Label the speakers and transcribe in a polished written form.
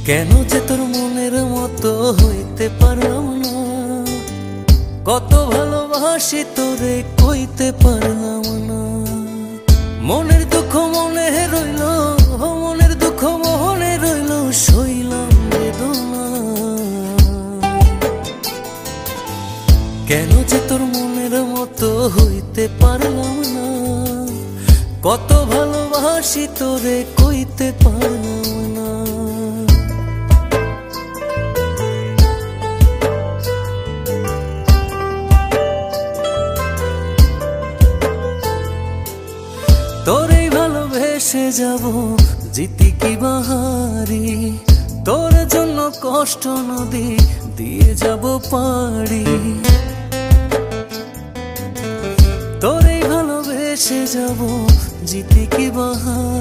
Speaker 1: কেন যে তোর মনের মতো হইতে পারলাম না, কত ভালোবাসি তোরে কইতে পারলাম না। মনের দুঃখ মনে রইল, মনের দুঃখ মনে রইল, সইলাম বেদনা। কেন যে তোর মনের মতো হইতে পারলাম না, কত ভালোবাসি তোরে কইতে পারলাম না। তোরেই ভালোবেসে যাব জিতি কি বাহারি, তোর জন্য কষ্ট নদী দিয়ে যাব পাড়ি। তোরেই ভালোবেসে যাব জিতি কি বাহারি।